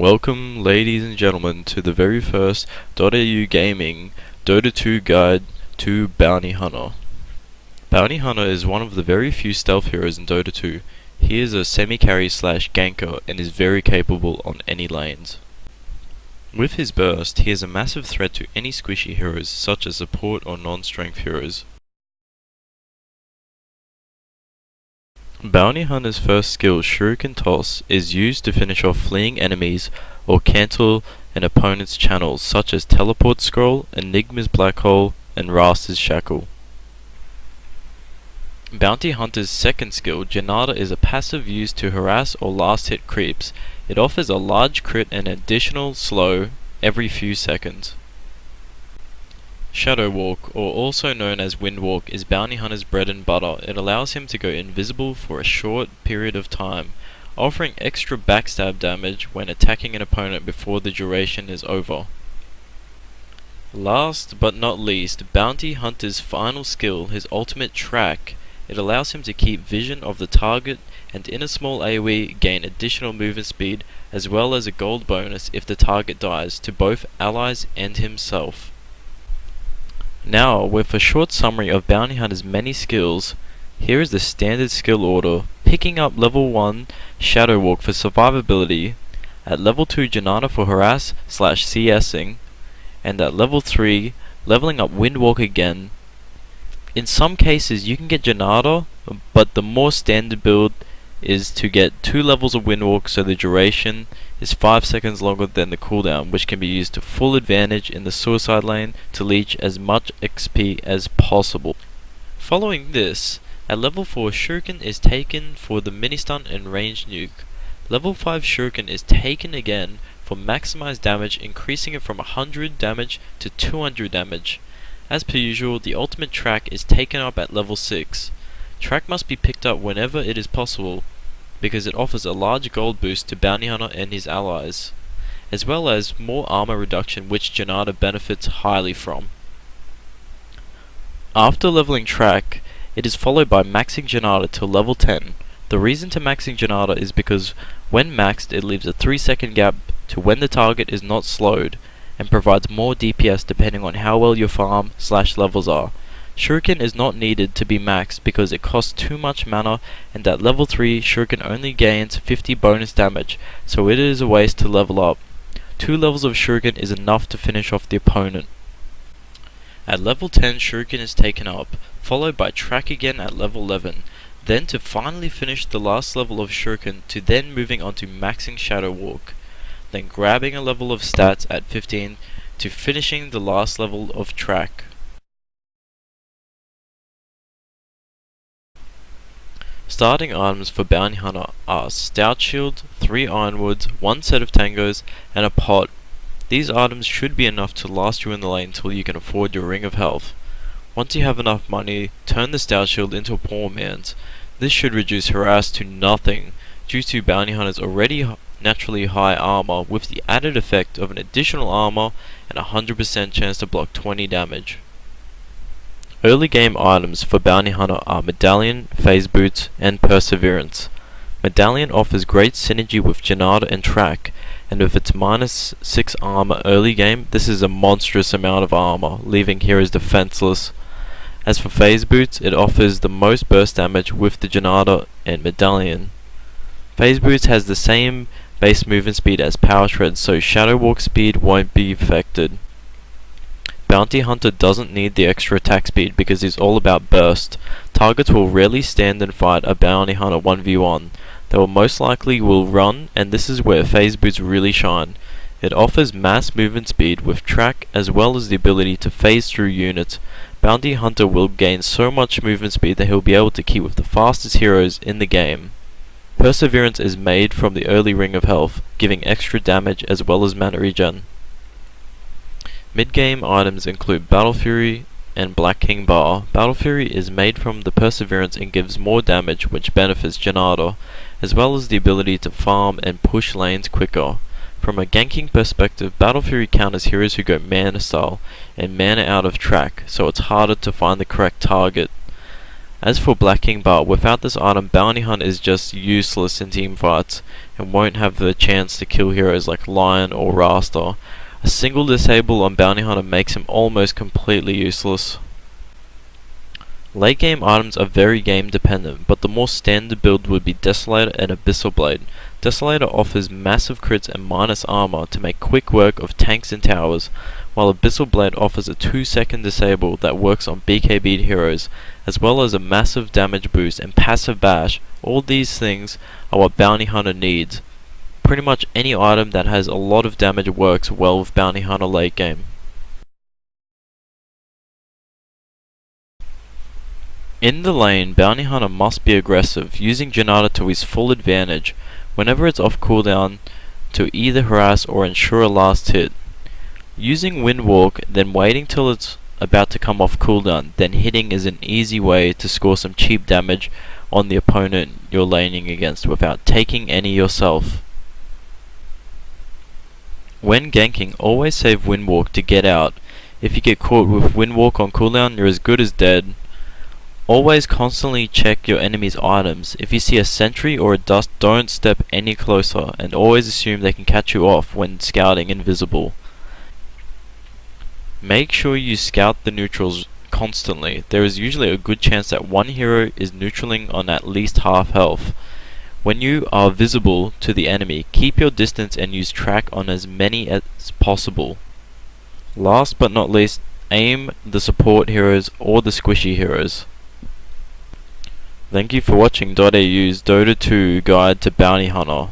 Welcome, ladies and gentlemen, to the very first .au Gaming Dota 2 Guide to Bounty Hunter. Bounty Hunter is one of the very few stealth heroes in Dota 2. He is a semi-carry slash ganker and is very capable on any lanes. With his burst, he is a massive threat to any squishy heroes such as support or non-strength heroes. Bounty Hunter's first skill, Shuriken Toss, is used to finish off fleeing enemies or cancel an opponent's channels such as Teleport Scroll, Enigma's Black Hole, and Rasta's Shackle. Bounty Hunter's second skill, Janata, is a passive used to harass or last hit creeps. It offers a large crit and additional slow every few seconds. Shadow Walk, or also known as Wind Walk, is Bounty Hunter's bread and butter. It allows him to go invisible for a short period of time, offering extra backstab damage when attacking an opponent before the duration is over. Last but not least, Bounty Hunter's final skill, his ultimate Track. It allows him to keep vision of the target and in a small AoE gain additional movement speed as well as a gold bonus if the target dies to both allies and himself. Now, with a short summary of Bounty Hunter's many skills, here is the standard skill order. Picking up level 1 Shadow Walk for survivability, at level 2 Janata for harass / CSing, and at level 3 leveling up Wind Walk again. In some cases you can get Janata, but the more standard build is to get 2 levels of Wind Walk so the duration is 5 seconds longer than the cooldown, which can be used to full advantage in the suicide lane to leech as much XP as possible. Following this, at level 4 Shuriken is taken for the mini-stun and ranged nuke. Level 5 Shuriken is taken again for maximized damage, increasing it from 100 damage to 200 damage. As per usual, the ultimate Track is taken up at level 6. Track must be picked up whenever it is possible, because it offers a large gold boost to Bounty Hunter and his allies, as well as more armor reduction which Janata benefits highly from. After leveling Track, it is followed by maxing Janata till level 10. The reason to maxing Janata is because when maxed it leaves a 3-second gap to when the target is not slowed, and provides more DPS depending on how well your farm / levels are. Shuriken is not needed to be maxed because it costs too much mana, and at level 3 Shuriken only gains 50 bonus damage, so it is a waste to level up. 2 levels of Shuriken is enough to finish off the opponent. At level 10 Shuriken is taken up, followed by Track again at level 11, then to finally finish the last level of Shuriken to then moving on to maxing Shadow Walk, then grabbing a level of stats at 15 to finishing the last level of Track. Starting items for Bounty Hunter are Stout Shield, 3 Ironwoods, 1 set of Tangos, and a pot. These items should be enough to last you in the lane until you can afford your Ring of Health. Once you have enough money, turn the Stout Shield into a poor man's. This should reduce harass to nothing due to Bounty Hunter's already naturally high armor with the added effect of an additional armor and a 100% chance to block 20 damage. Early game items for Bounty Hunter are Medallion, Phase Boots, and Perseverance. Medallion offers great synergy with Janata and Track, and with its -6 armor early game, this is a monstrous amount of armor, leaving heroes defenseless. As for Phase Boots, it offers the most burst damage with the Janata and Medallion. Phase Boots has the same base movement speed as Power Shred, so Shadow Walk speed won't be affected. Bounty Hunter doesn't need the extra attack speed because he's all about burst. Targets will rarely stand and fight a Bounty Hunter 1v1. They will most likely will run, and this is where Phase Boots really shine. It offers mass movement speed with Track as well as the ability to phase through units. Bounty Hunter will gain so much movement speed that he'll be able to keep with the fastest heroes in the game. Perseverance is made from the early Ring of Health, giving extra damage as well as mana regen. Mid-game items include Battle Fury and Black King Bar. Battle Fury is made from the Perseverance and gives more damage, which benefits Janata, as well as the ability to farm and push lanes quicker. From a ganking perspective, Battle Fury counters heroes who go mana style and mana out of Track, so it's harder to find the correct target. As for Black King Bar, without this item, Bounty Hunt is just useless in team fights and won't have the chance to kill heroes like Lion or Rasta. A single disable on Bounty Hunter makes him almost completely useless. Late game items are very game dependent, but the more standard build would be Desolator and Abyssal Blade. Desolator offers massive crits and minus armor to make quick work of tanks and towers, while Abyssal Blade offers a 2-second disable that works on BKB heroes, as well as a massive damage boost and passive bash. All these things are what Bounty Hunter needs. Pretty much any item that has a lot of damage works well with Bounty Hunter late game. In the lane, Bounty Hunter must be aggressive, using Janata to his full advantage whenever it's off cooldown to either harass or ensure a last hit. Using Windwalk, then waiting till it's about to come off cooldown, then hitting is an easy way to score some cheap damage on the opponent you're laning against without taking any yourself. When ganking, always save Windwalk to get out. If you get caught with Windwalk on cooldown, you're as good as dead. Always constantly check your enemy's items. If you see a sentry or a dust, don't step any closer, and always assume they can catch you off when scouting invisible. Make sure you scout the neutrals constantly. There is usually a good chance that one hero is neutraling on at least half health. When you are visible to the enemy, keep your distance and use track on as many as possible. Last but not least, aim the support heroes or the squishy heroes. Thank you for watching .au's Dota 2 Guide to Bounty Hunter.